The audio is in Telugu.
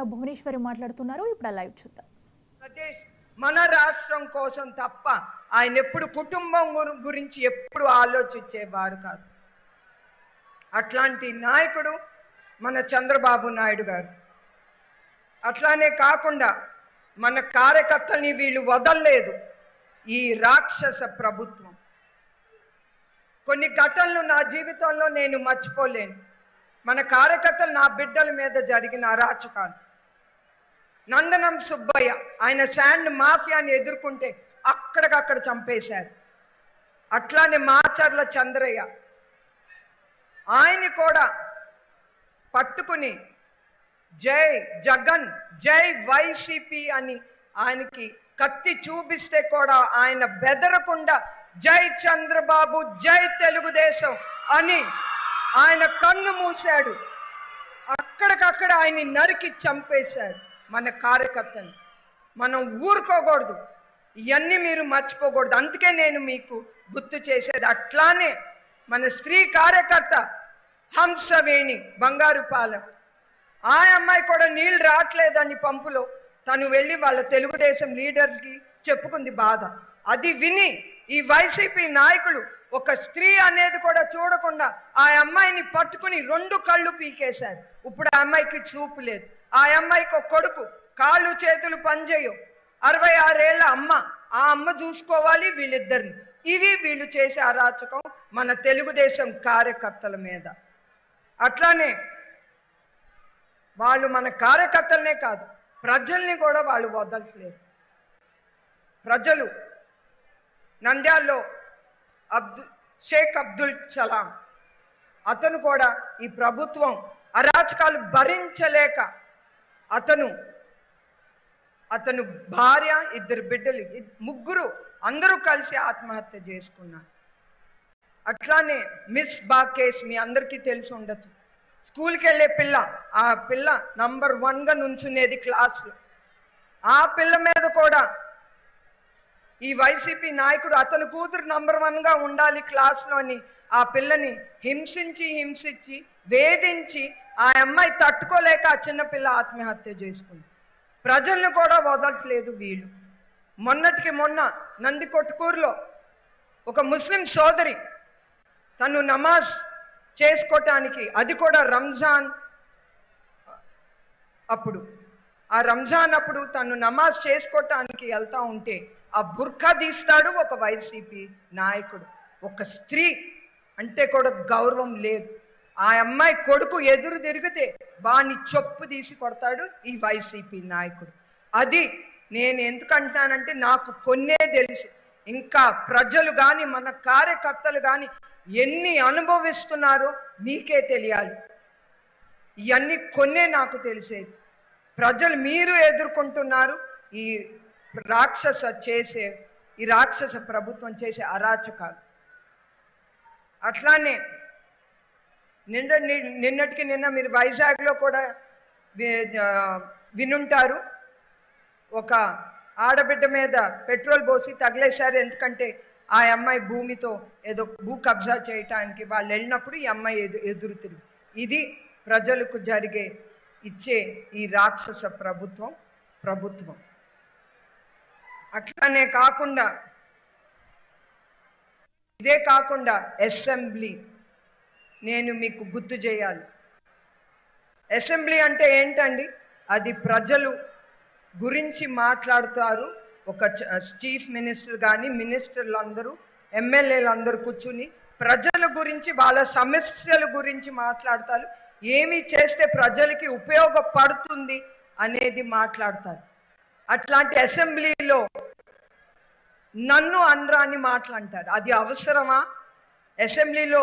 ద్వారా భువనేశ్వరి మాట్లాడుతున్నారు. ఇప్పుడు లైవ్ చూద్దాం. మన రాష్ట్రం కోసం తప్ప ఆయన ఎప్పుడు కుటుంబం గురించి ఎప్పుడు ఆలోచించేవారు కాదు. అట్లాంటి నాయకుడు మన చంద్రబాబు నాయుడు గారు. అట్లానే కాకుండా మన కార్యకర్తల్ని వీళ్ళు వదలలేదు. ఈ రాక్షస ప్రభుత్వం కొన్ని ఘటనలు నా జీవితంలో నేను మర్చిపోలేను. మన కార్యకర్తలు నా బిడ్డల మీద జరిగిన అరాచకాలు. నందనం సుబ్బయ్య ఆయన శాండ్ మాఫియాని ఎదుర్కొంటే అక్కడికక్కడ చంపేశారు. అట్లానే మాచర్ల చంద్రయ్య ఆయన కూడా పట్టుకుని జై జగన్ జై వైసీపీ అని ఆయనకి కత్తి చూపిస్తే కూడా ఆయన బెదరకుండా జై చంద్రబాబు జై తెలుగుదేశం అని ఆయన కన్ను మూశాడు. అక్కడికక్కడ ఆయన్ని నరికి చంపేశాడు. మన కార్యకర్తలు మనం ఊరుకోకూడదు. ఇవన్నీ మీరు మర్చిపోకూడదు. అందుకే నేను మీకు గుర్తు చేసేది. అట్లానే మన స్త్రీ కార్యకర్త హంసవేణి బంగారుపాలెం ఆ అమ్మాయి కూడా నీళ్ళు రావట్లేదని పంపులో తను వెళ్ళి వాళ్ళ తెలుగుదేశం లీడర్కి చెప్పుకుంది బాధ. అది విని ఈ వైసీపీ నాయకులు ఒక స్త్రీ అనేది కూడా చూడకుండా ఆ అమ్మాయిని పట్టుకుని 2 కళ్ళు పీకేశారు. ఇప్పుడు ఆ అమ్మాయికి చూపు లేదు. ఆ అమ్మాయికి ఒక కొడుకు, కాళ్ళు చేతులు పనిచేయవు. 66 ఏళ్ల అమ్మ. ఆ అమ్మ చూసుకోవాలి వీళ్ళిద్దరిని. ఇది వీళ్ళు చేసే అరాచకం మన తెలుగుదేశం కార్యకర్తల మీద. అట్లానే వాళ్ళు మన కార్యకర్తలనే కాదు ప్రజల్ని కూడా వాళ్ళు వదలట్లేదు. ప్రజలు నంద్యాల్లో షేక్ అబ్దుల్ సలాం అతను కూడా ఈ ప్రభుత్వం అరాచకాలు భరించలేక అతను భార్య 2 బిడ్డలు 3 అందరూ కలిసి ఆత్మహత్య చేసుకున్నారు. అట్లానే మిస్ బా కేసు మీ అందరికీ తెలిసి ఉండొచ్చు. స్కూల్కి వెళ్ళే పిల్ల, ఆ పిల్ల నంబర్ 1గా నుంచునేది క్లాస్లో. ఆ పిల్ల మీద కూడా ఈ వైసీపీ నాయకుడు అతని కూతురు నంబర్ 1గా ఉండాలి క్లాస్లో అని ఆ పిల్లని హింసించి వేధించి ఆ అమ్మాయి తట్టుకోలేక ఆ చిన్నపిల్ల ఆత్మహత్య చేసుకుంది. ప్రజలను కూడా వదలట్లేదు వీళ్ళు. మొన్నటికి మొన్న నందికొట్కూరులో ఒక ముస్లిం సోదరి తను నమాజ్ చేసుకోవటానికి, అది కూడా రంజాన్ అప్పుడు, ఆ రంజాన్ అప్పుడు తను నమాజ్ చేసుకోవటానికి వెళ్తా ఉంటే ఆ బుర్ఖా తీస్తాడు ఒక వైసీపీ నాయకుడు. ఒక స్త్రీ అంటే కూడా గౌరవం లేదు. ఆ అమ్మాయి కొడుకు ఎదురు తిరిగితే వాణ్ణి చెప్పు తీసి కొడతాడు ఈ వైసీపీ నాయకుడు. అది నేను ఎందుకంటానంటే నాకు కొన్నే తెలుసు. ఇంకా ప్రజలు కానీ మన కార్యకర్తలు కానీ ఎన్ని అనుభవిస్తున్నారో మీకే తెలియాలి. ఇవన్నీ కొన్నే నాకు తెలిసేది. ప్రజలు మీరు ఎదుర్కొంటున్నారు ఈ రాక్షస ప్రభుత్వం చేసే అరాచకాలు. అట్లానే నిన్నటికి నిన్న మీరు వైజాగ్లో కూడా వినుంటారు. ఒక ఆడబిడ్డ మీద పెట్రోల్ పోసి తగిలేశారు. ఎందుకంటే ఆ అమ్మాయి భూమితో ఏదో భూ కబ్జా చేయటానికి వాళ్ళు వెళ్ళినప్పుడు ఈ అమ్మాయి ఎదురు తిరిగి. ఇది ప్రజలకు ఇచ్చే ఈ రాక్షస ప్రభుత్వం. అట్లానే కాకుండా ఇదే కాకుండా అసెంబ్లీ నేను మీకు గుర్తు చేయాలి. అసెంబ్లీ అంటే ఏంటండి? అది ప్రజలు గురించి మాట్లాడుతారు. ఒక చీఫ్ మినిస్టర్ కానీ మినిస్టర్లు అందరూ ఎమ్మెల్యేలు అందరూ కూర్చుని ప్రజల గురించి వాళ్ళ సమస్యల గురించి మాట్లాడతారు. ఏమి చేస్తే ప్రజలకి ఉపయోగపడుతుంది అనేది మాట్లాడతారు. అట్లాంటి అసెంబ్లీలో నన్ను అనరాని మాట్లాడతారు. అది అవసరమా? అసెంబ్లీలో